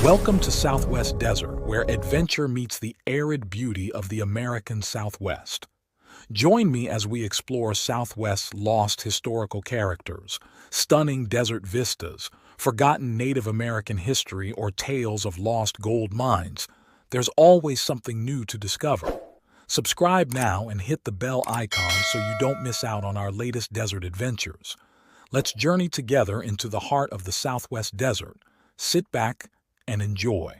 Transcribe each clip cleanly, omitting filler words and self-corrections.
Welcome to Southwest Desert, where adventure meets the arid beauty of the American Southwest. Join me as we explore Southwest's lost historical characters, stunning desert vistas, forgotten Native American history, or tales of lost gold mines. There's always something new to discover. Subscribe now and hit the bell icon so you don't miss out on our latest desert adventures. Let's journey together into the heart of the Southwest Desert. Sit back and enjoy.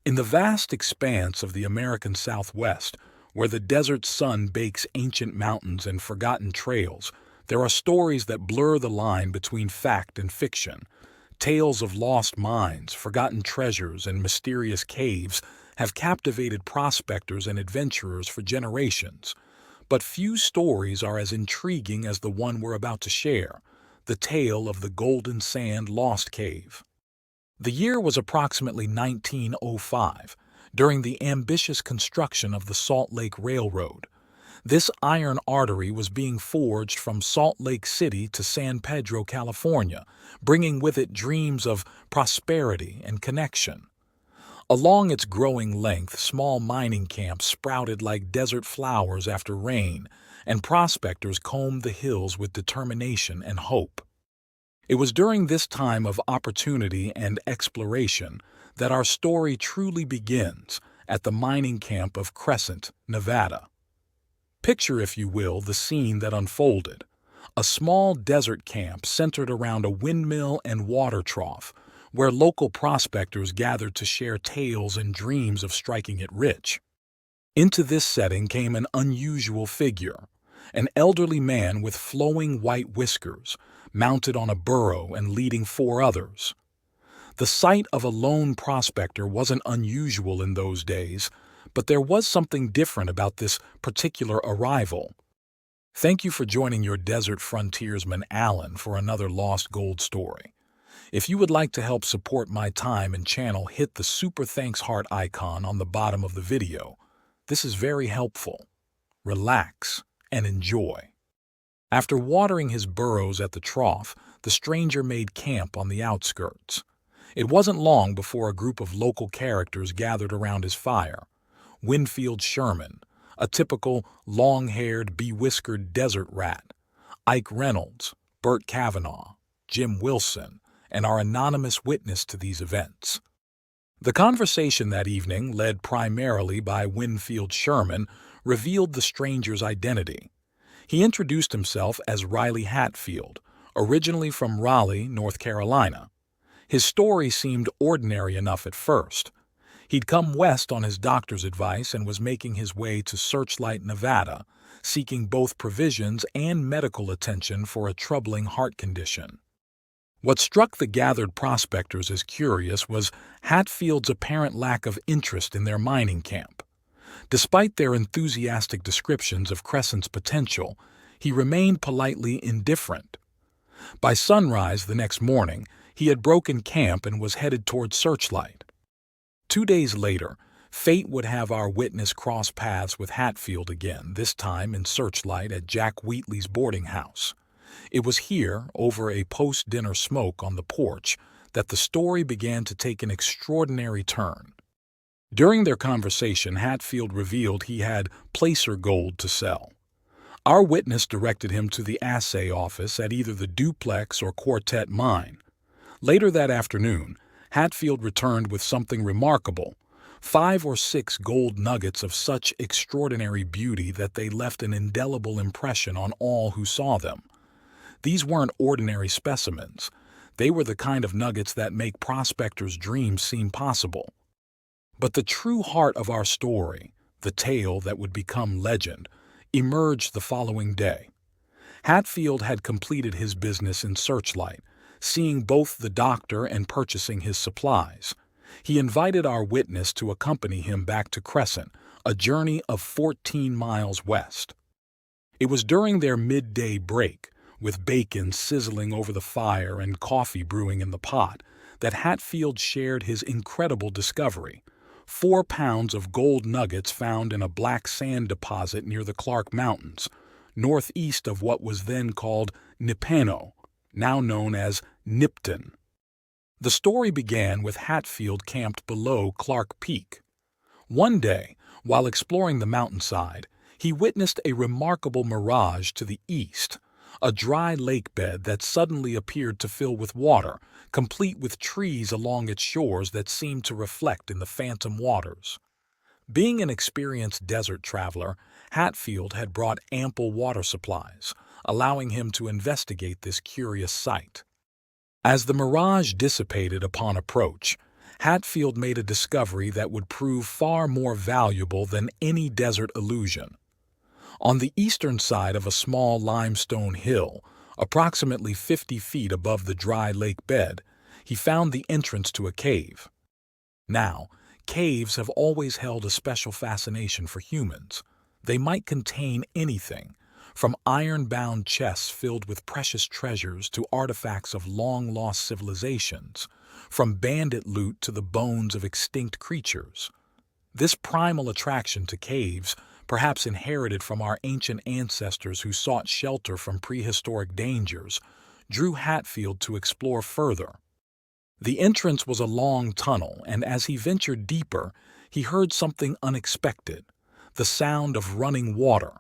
In the vast expanse of the American Southwest, where the desert sun bakes ancient mountains and forgotten trails, there are stories that blur the line between fact and fiction. Tales of lost mines, forgotten treasures, and mysterious caves have captivated prospectors and adventurers for generations. But few stories are as intriguing as the one we're about to share, the tale of the Golden Sand Lost Cave. The year was approximately 1905, during the ambitious construction of the Salt Lake Railroad. This iron artery was being forged from Salt Lake City to San Pedro, California, bringing with it dreams of prosperity and connection. Along its growing length, small mining camps sprouted like desert flowers after rain, and prospectors combed the hills with determination and hope. It was during this time of opportunity and exploration that our story truly begins, at the mining camp of Crescent, Nevada. Picture, if you will, the scene that unfolded. A small desert camp centered around a windmill and water trough, where local prospectors gathered to share tales and dreams of striking it rich. Into this setting came an unusual figure, an elderly man with flowing white whiskers, mounted on a burro and leading four others. The sight of a lone prospector wasn't unusual in those days, but there was something different about this particular arrival. Thank you for joining your desert frontiersman Alan for another lost gold story. If you would like to help support my time and channel, hit the super thanks heart icon on the bottom of the video. This is very helpful. Relax and enjoy. After watering his burros at the trough, the stranger made camp on the outskirts. It wasn't long before a group of local characters gathered around his fire. Winfield Sherman, a typical long-haired, bewhiskered desert rat, Ike Reynolds, Bert Kavanaugh, Jim Wilson, and our anonymous witness to these events. The conversation that evening, led primarily by Winfield Sherman, revealed the stranger's identity. He introduced himself as Riley Hatfield, originally from Raleigh, North Carolina. His story seemed ordinary enough at first. He'd come west on his doctor's advice and was making his way to Searchlight, Nevada, seeking both provisions and medical attention for a troubling heart condition. What struck the gathered prospectors as curious was Hatfield's apparent lack of interest in their mining camp. Despite their enthusiastic descriptions of Crescent's potential, he remained politely indifferent. By sunrise the next morning, he had broken camp and was headed toward Searchlight. 2 days later, fate would have our witness cross paths with Hatfield again, this time in Searchlight at Jack Wheatley's boarding house. It was here, over a post-dinner smoke on the porch, that the story began to take an extraordinary turn. During their conversation, Hatfield revealed he had placer gold to sell. Our witness directed him to the assay office at either the Duplex or Quartet mine. Later that afternoon, Hatfield returned with something remarkable, 5 or 6 gold nuggets of such extraordinary beauty that they left an indelible impression on all who saw them. These weren't ordinary specimens. They were the kind of nuggets that make prospectors' dreams seem possible. But the true heart of our story, the tale that would become legend, emerged the following day. Hatfield had completed his business in Searchlight, seeing both the doctor and purchasing his supplies. He invited our witness to accompany him back to Crescent, a journey of 14 miles west. It was during their midday break, with bacon sizzling over the fire and coffee brewing in the pot, that Hatfield shared his incredible discovery: 4 pounds of gold nuggets found in a black sand deposit near the Clark Mountains, northeast of what was then called Nipton, now known as Nipton. The story began with Hatfield camped below Clark Peak. One day, while exploring the mountainside, he witnessed a remarkable mirage to the east, a dry lake bed that suddenly appeared to fill with water, complete with trees along its shores that seemed to reflect in the phantom waters. Being an experienced desert traveler, Hatfield had brought ample water supplies, allowing him to investigate this curious sight. As the mirage dissipated upon approach, Hatfield made a discovery that would prove far more valuable than any desert illusion. On the eastern side of a small limestone hill, approximately 50 feet above the dry lake bed, he found the entrance to a cave. Now, caves have always held a special fascination for humans. They might contain anything, from iron-bound chests filled with precious treasures to artifacts of long-lost civilizations, from bandit loot to the bones of extinct creatures. This primal attraction to caves, perhaps inherited from our ancient ancestors who sought shelter from prehistoric dangers, drew Hatfield to explore further. The entrance was a long tunnel, and as he ventured deeper, he heard something unexpected: the sound of running water.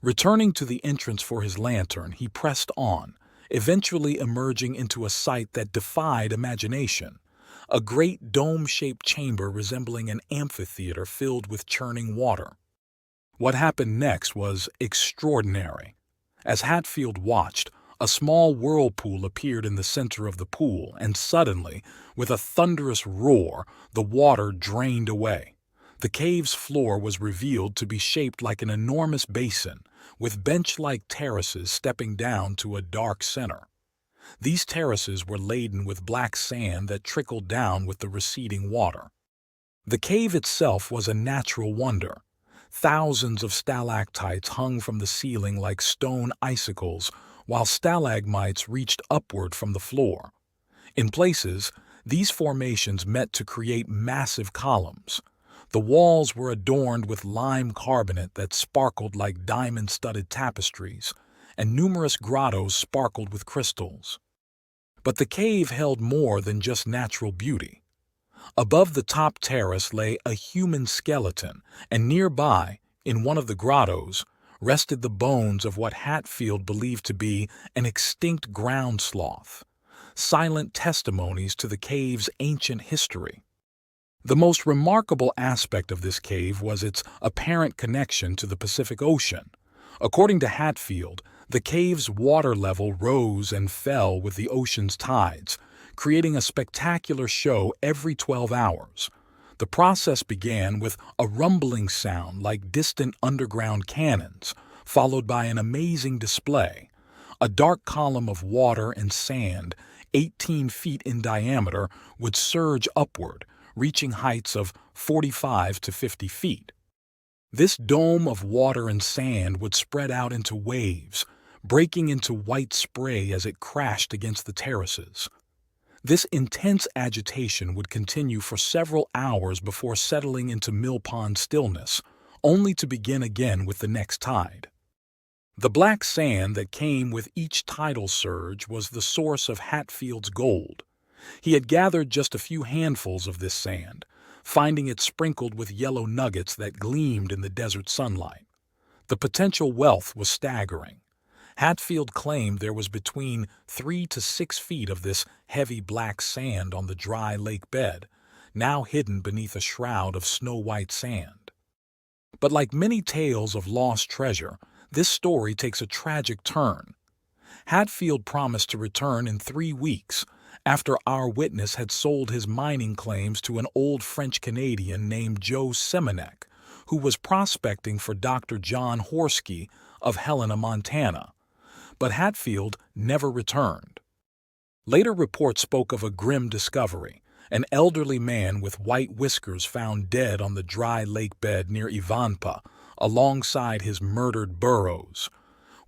Returning to the entrance for his lantern, he pressed on, eventually emerging into a sight that defied imagination: a great dome-shaped chamber resembling an amphitheater filled with churning water. What happened next was extraordinary. As Hatfield watched, a small whirlpool appeared in the center of the pool, and suddenly, with a thunderous roar, the water drained away. The cave's floor was revealed to be shaped like an enormous basin, with bench-like terraces stepping down to a dark center. These terraces were laden with black sand that trickled down with the receding water. The cave itself was a natural wonder. Thousands of stalactites hung from the ceiling like stone icicles, while stalagmites reached upward from the floor. In places, these formations met to create massive columns. The walls were adorned with lime carbonate that sparkled like diamond-studded tapestries, and numerous grottos sparkled with crystals. But the cave held more than just natural beauty. Above the top terrace lay a human skeleton, and nearby, in one of the grottos, rested the bones of what Hatfield believed to be an extinct ground sloth, silent testimonies to the cave's ancient history. The most remarkable aspect of this cave was its apparent connection to the Pacific Ocean. According to Hatfield, the cave's water level rose and fell with the ocean's tides, creating a spectacular show every 12 hours. The process began with a rumbling sound like distant underground cannons, followed by an amazing display: a dark column of water and sand, 18 feet in diameter, would surge upward, reaching heights of 45 to 50 feet. This dome of water and sand would spread out into waves, breaking into white spray as it crashed against the terraces. This intense agitation would continue for several hours before settling into mill-pond stillness, only to begin again with the next tide. The black sand that came with each tidal surge was the source of Hatfield's gold. He had gathered just a few handfuls of this sand, finding it sprinkled with yellow nuggets that gleamed in the desert sunlight. The potential wealth was staggering. Hatfield claimed there was between 3 to 6 feet of this heavy black sand on the dry lake bed, now hidden beneath a shroud of snow-white sand. But like many tales of lost treasure, this story takes a tragic turn. Hatfield promised to return in 3 weeks, after our witness had sold his mining claims to an old French-Canadian named Joe Semenek, who was prospecting for Dr. John Horsky of Helena, Montana. But Hatfield never returned. Later reports spoke of a grim discovery: an elderly man with white whiskers found dead on the dry lake bed near Ivanpa, alongside his murdered burros.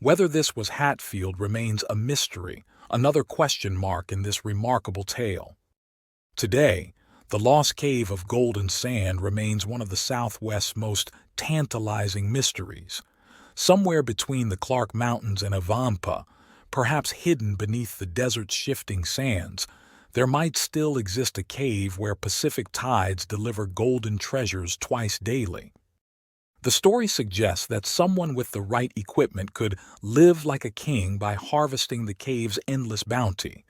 Whether this was Hatfield remains a mystery, another question mark in this remarkable tale. Today, the lost cave of golden sand remains one of the Southwest's most tantalizing mysteries. Somewhere between the Clark Mountains and Avampa, perhaps hidden beneath the desert's shifting sands, there might still exist a cave where Pacific tides deliver golden treasures twice daily. The story suggests that someone with the right equipment could live like a king by harvesting the cave's endless bounty.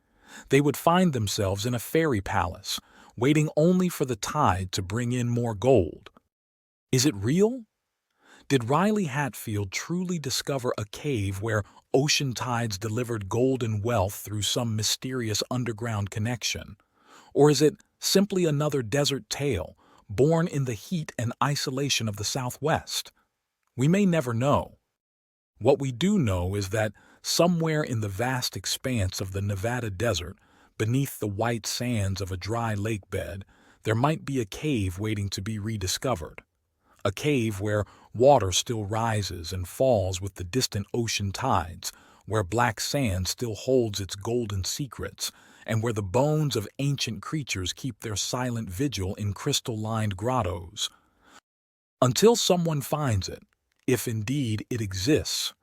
They would find themselves in a fairy palace, waiting only for the tide to bring in more gold. Is it real? Did Riley Hatfield truly discover a cave where ocean tides delivered golden wealth through some mysterious underground connection? Or is it simply another desert tale, born in the heat and isolation of the Southwest? We may never know. What we do know is that somewhere in the vast expanse of the Nevada desert, beneath the white sands of a dry lake bed, there might be a cave waiting to be rediscovered. A cave where water still rises and falls with the distant ocean tides, where black sand still holds its golden secrets, and where the bones of ancient creatures keep their silent vigil in crystal-lined grottos. Until someone finds it, if indeed it exists,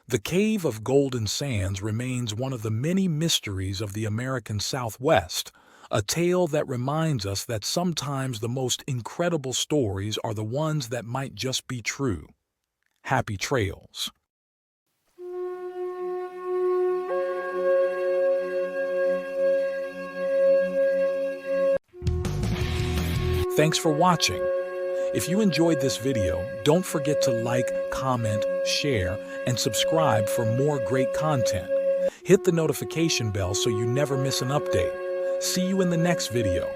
the Cave of Golden Sands remains one of the many mysteries of the American Southwest, a tale that reminds us that sometimes the most incredible stories are the ones that might just be true. Happy trails. Thanks for watching. If you enjoyed this video, don't forget to like, comment, share, and subscribe for more great content. Hit the notification bell so you never miss an update. See you in the next video.